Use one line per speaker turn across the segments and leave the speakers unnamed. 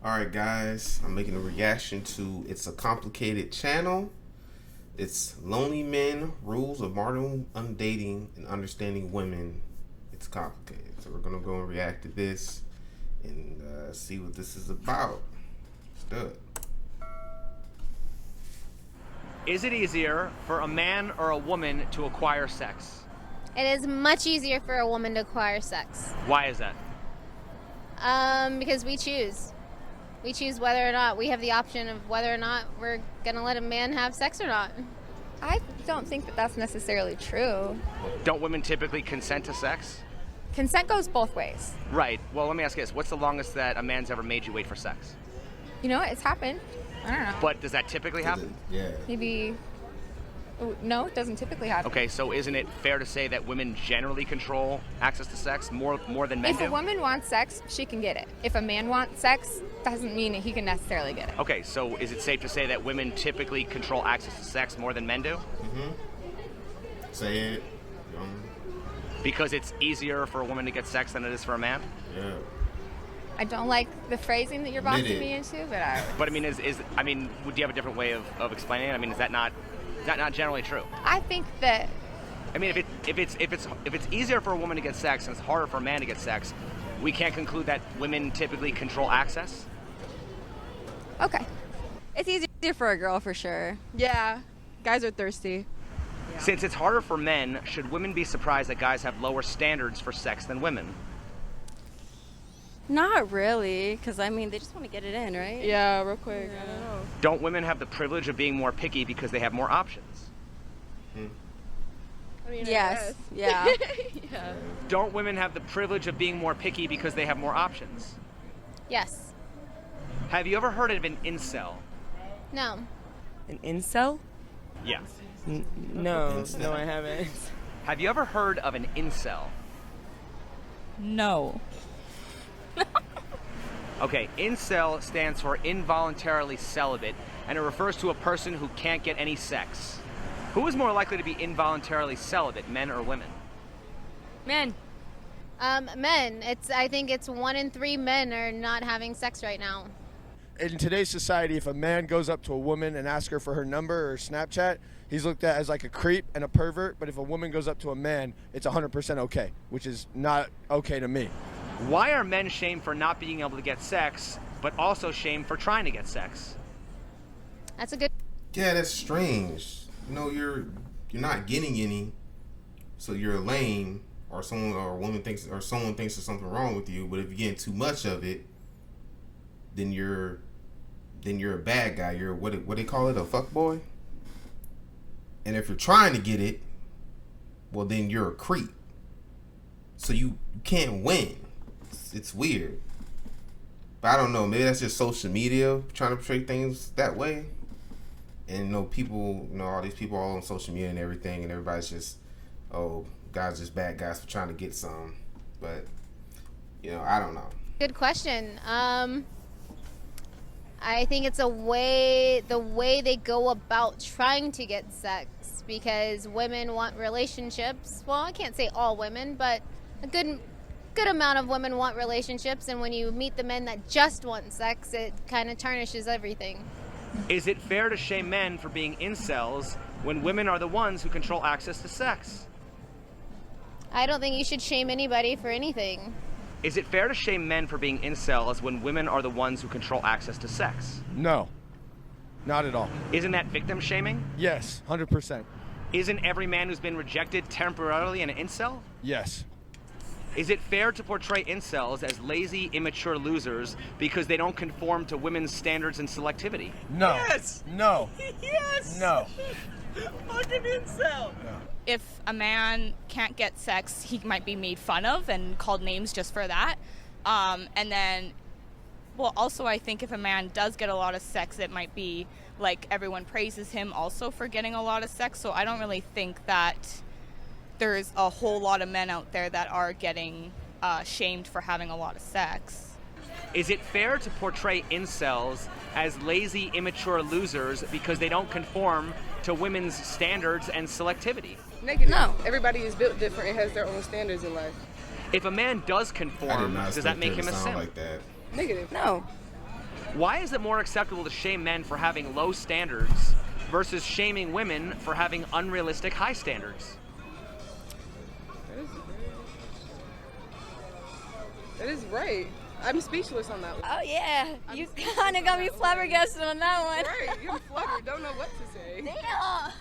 Alright guys, I'm making a reaction to It's a Complicated Channel. It's Lonely Men, Rules of Modern Undating and Understanding Women. It's complicated. So we're going to go and react to this and see what this is about. Let's do it.
Is it easier for a man or a woman to acquire sex?
It is much easier for a woman to acquire sex.
Why is that?
Because we choose. We choose whether or not we have the option of whether or not we're gonna let a man have sex or not.
I don't think that that's necessarily true.
Don't women typically consent to sex?
Consent goes both ways.
Right. Well, let me ask you this. What's the longest that a man's ever made you wait for sex?
You know what? It's happened. I don't know.
But does that typically happen?
Yeah.
Maybe. No, it doesn't typically happen.
Okay, so isn't it fair to say that women generally control access to sex more than men
If
do?
a woman wants sex, she can get it. If a man wants sex, doesn't mean that he can necessarily get it.
Okay, so is it safe to say that women typically control access to sex more than men do?
Mm-hmm. Say it.
Because it's easier for a woman to get sex than it is for a man?
Yeah.
I don't like the phrasing that you're boxing me into, but
But I mean, would you have a different way of explaining it? I mean, is that not generally true?
I think that
I mean, if it's easier for a woman to get sex and it's harder for a man to get sex, we can't conclude that women typically control access?
okay.
It's easier for a girl for sure.
Yeah, guys are thirsty.
Since it's harder for men, should women be surprised that guys have lower standards for sex than women?
Not really, because I mean, they just want to get it in, right?
Yeah, real quick. I don't know.
Don't women have the privilege of being more picky because they have more options?
I mean, I
Yes.
guess.
Yeah.
Yeah.
Don't women have the privilege of being more picky because they have more options?
Yes.
Have you ever heard of an incel?
No.
An incel?
Yeah.
No, I haven't.
Have you ever heard of an incel?
No.
Okay, incel stands for involuntarily celibate, and it refers to a person who can't get any sex. Who is more likely to be involuntarily celibate, men or women?
Men.
Men. I think it's 1 in 3 men are not having sex right now.
In today's society, if a man goes up to a woman and asks her for her number or Snapchat, he's looked at as like a creep and a pervert. But if a woman goes up to a man, it's 100% okay, which is not okay to me.
Why are men shamed for not being able to get sex, but also shamed for trying to get sex?
That's a good.
Yeah, that's strange. You know, you're not getting any, so you're lame, or someone or a woman thinks or someone thinks there's something wrong with you. But if you're getting too much of it, then you're a bad guy. You're what they call it, a fuck boy. And if you're trying to get it, well then you're a creep. So you can't win. It's weird. But I don't know, maybe that's just social media trying to portray things that way. And people, all these people all on social media and everything, and everybody's just, oh, guys just bad guys for trying to get some. But I don't know.
Good question. I think it's the way they go about trying to get sex, because women want relationships. Well, I can't say all women, but a good amount of women want relationships, and when you meet the men that just want sex, it kind of tarnishes everything.
Is it fair to shame men for being incels when women are the ones who control access to sex?
I don't think you should shame anybody for anything.
Is it fair to shame men for being incels when women are the ones who control access to sex?
No, not at all.
Isn't that victim shaming?
Yes, 100%.
Isn't every man who's been rejected temporarily an incel?
Yes.
Is it fair to portray incels as lazy, immature losers because they don't conform to women's standards and selectivity?
No.
Yes.
No.
Yes.
No.
Fucking incel.
If a man can't get sex, he might be made fun of and called names just for that. And then, well, also I think if a man does get a lot of sex, it might be like everyone praises him also for getting a lot of sex. So I don't really think that there's a whole lot of men out there that are getting shamed for having a lot of sex.
Is it fair to portray incels as lazy, immature losers because they don't conform to women's standards and selectivity?
Negative.
No.
Everybody is built different and has their own standards in life.
If a man does
I did
conform,
not
does that
expect
make
her to
him a
sound
simp?
like that.
Negative.
No.
Why is it more acceptable to shame men for having low standards versus shaming women for having unrealistic high standards?
That is right. I'm speechless on that one.
Oh yeah, you kind of got me flabbergasted on that one.
Right, you're fluttered. Don't know what to say.
Damn.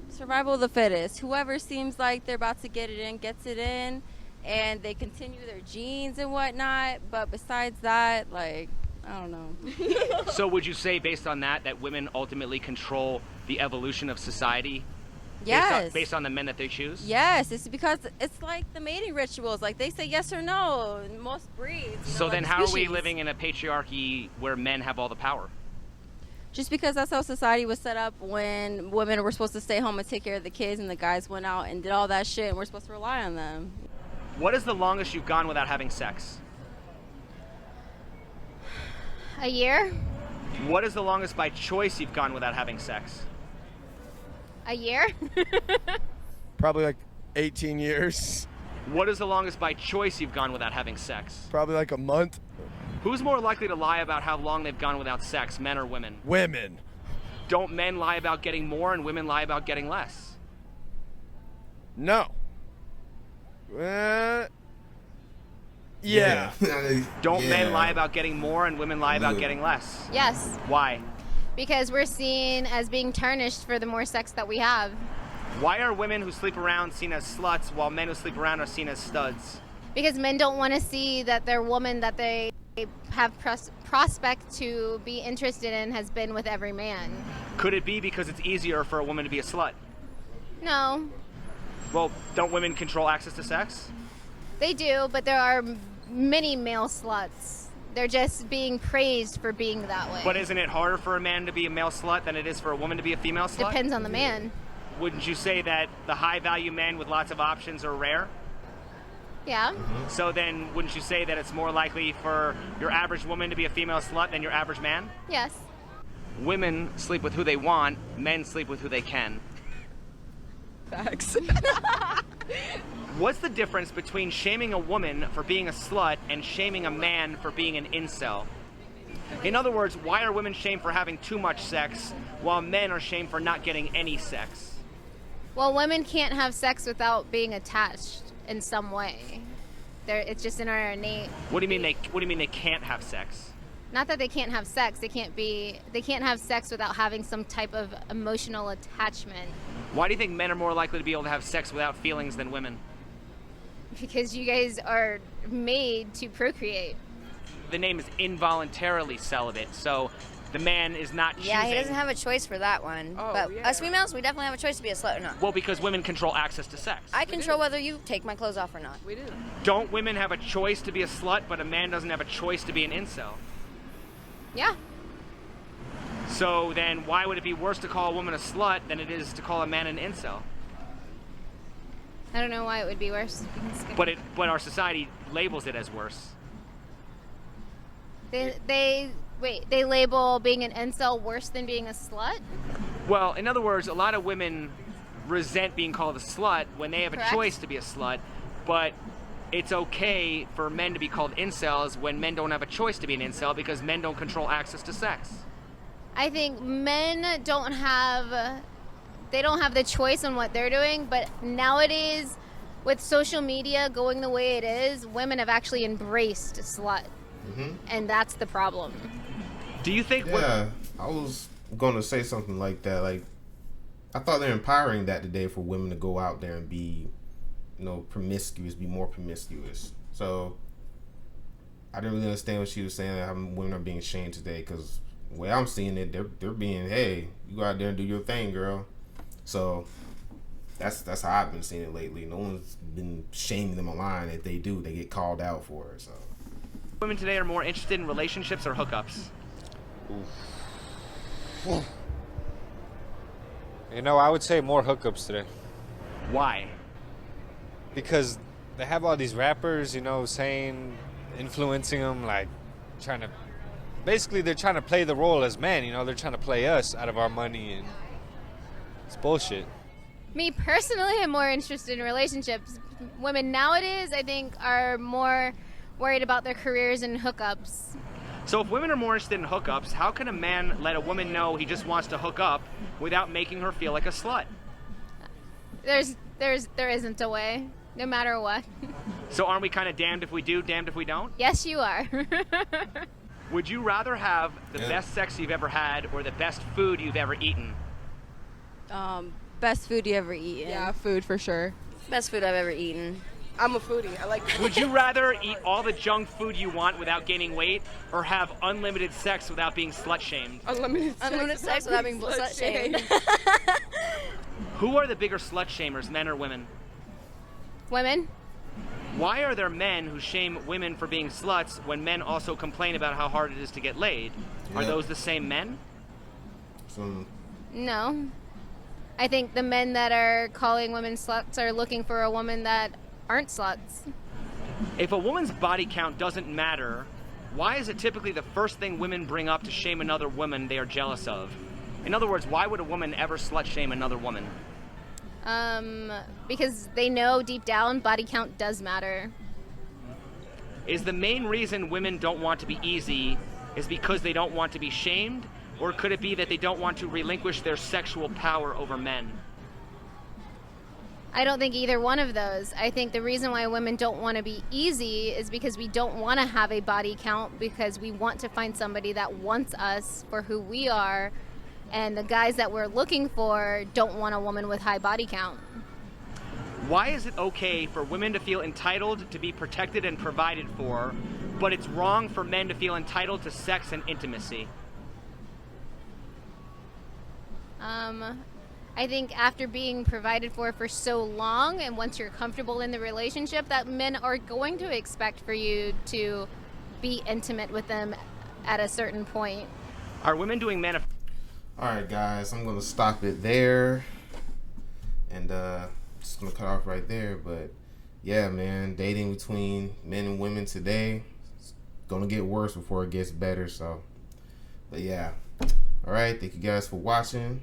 Survival of the fittest. Whoever seems like they're about to get it in, gets it in, and they continue their genes and whatnot. But besides that, like, I don't know.
So would you say, based on that women ultimately control the evolution of society?
Yes.
Based on the men that they choose?
Yes, it's because it's like the mating rituals. Like they say yes or no in most breeds.
So then
like
how are we
species.
living in a patriarchy where men have all the power?
Just because that's how society was set up when women were supposed to stay home and take care of the kids and the guys went out and did all that shit and we're supposed to rely on them.
What is the longest you've gone without having sex?
A year?
What is the longest by choice you've gone without having sex?
A year?
Probably like 18 years.
What is the longest by choice you've gone without having sex?
Probably like a month.
Who's more likely to lie about how long they've gone without sex, men or women?
Women.
Don't men lie about getting more and women lie about getting less?
No. Yeah.
Don't men
Yeah.
lie about getting more and women lie about getting less?
Yes,
Why?
because we're seen as being tarnished for the more sex that we have.
Why are women who sleep around seen as sluts while men who sleep around are seen as studs?
Because men don't want to see that their woman that they have prospect to be interested in has been with every man.
Could it be because it's easier for a woman to be a slut?
No,
Well, don't women control access to sex?
they do, but there are many male sluts. They're just being praised for being that way.
But isn't it harder for a man to be a male slut than it is for a woman to be a female slut?
Depends on the man.
Wouldn't you say that the high value men with lots of options are rare?
Yeah.
So then wouldn't you say that it's more likely for your average woman to be a female slut than your average man?
Yes.
Women sleep with who they want, men sleep with who they can.
Facts.
What's the difference between shaming a woman for being a slut and shaming a man for being an incel? In other words, why are women shamed for having too much sex while men are shamed for not getting any sex?
Well, women can't have sex without being attached in some way. It's just in our innate.
What do you mean they can't have sex?
Not that they can't have sex. They can't have sex without having some type of emotional attachment.
Why do you think men are more likely to be able to have sex without feelings than women?
Because you guys are made to procreate.
The name is involuntarily celibate, so the man is not choosing.
Yeah, he doesn't have a choice for that one.
Oh,
but
yeah.
us females, we definitely have a choice to be a slut or not.
Well, because women control access to sex.
I control whether you take my clothes off or not.
We do.
Don't women have a choice to be a slut, but a man doesn't have a choice to be an incel?
Yeah.
So then why would it be worse to call a woman a slut than it is to call a man an incel?
I don't know why it would be worse.
But our society labels it as worse.
They label being an incel worse than being a slut?
Well, in other words, a lot of women resent being called a slut when they have
Correct.
a choice to be a slut, but it's okay for men to be called incels when men don't have a choice to be an incel because men don't control access to sex.
I think men don't have the choice on what they're doing, but nowadays with social media going the way it is, women have actually embraced slut. And that's the problem.
Do you think
Yeah, I was going to say something like that. Like, I thought they're empowering that today for women to go out there and be, promiscuous, be more promiscuous. So, I didn't really understand what she was saying, how women are being shamed today, because the way I'm seeing it, they're being, hey, you go out there and do your thing, girl. So, that's how I've been seeing it lately. No one's been shaming them online. If they do, they get called out for it, so.
women today are more interested in relationships or hookups?
I would say more hookups today.
Why?
Because they have all these rappers, influencing them, like they're trying to play the role as men, they're trying to play us out of our money, and it's bullshit.
Me personally, I'm more interested in relationships. Women nowadays, I think, are more worried about their careers and hookups.
So if women are more interested in hookups, how can a man let a woman know he just wants to hook up without making her feel like a slut?
There isn't a way, no matter what.
So aren't we kind of damned if we do, damned if we don't?
Yes, you are.
Would you rather have the best sex you've ever had or the best food you've ever eaten?
Best food you ever eaten.
Yeah, food for sure.
Best food I've ever eaten.
I'm a foodie. I like food.
Would you rather eat all the junk food you want without gaining weight or have unlimited sex without being slut-shamed?
Unlimited
sex without being slut-shamed.
Who are the bigger slut-shamers, men or women?
Women?
Why are there men who shame women for being sluts when men also complain about how hard it is to get laid? Are
Yeah.
those the same men?
No. I think the men that are calling women sluts are looking for a woman that aren't sluts.
If a woman's body count doesn't matter, why is it typically the first thing women bring up to shame another woman they are jealous of? In other words, why would a woman ever slut shame another woman?
Because they know deep down body count does matter.
Is the main reason women don't want to be easy is because they don't want to be shamed? Or could it be that they don't want to relinquish their sexual power over men?
I don't think either one of those. I think the reason why women don't want to be easy is because we don't want to have a body count, because we want to find somebody that wants us for who we are, and the guys that we're looking for don't want a woman with high body count.
Why is it okay for women to feel entitled to be protected and provided for, but it's wrong for men to feel entitled to sex and intimacy?
I think after being provided for so long, and once you're comfortable in the relationship, that men are going to expect for you to be intimate with them at a certain point.
Are women doing
All right, guys, I'm going to stop it there. And just going to cut off right there. But yeah, man, dating between men and women today is going to get worse before it gets better. So, but yeah. All right, thank you guys for watching.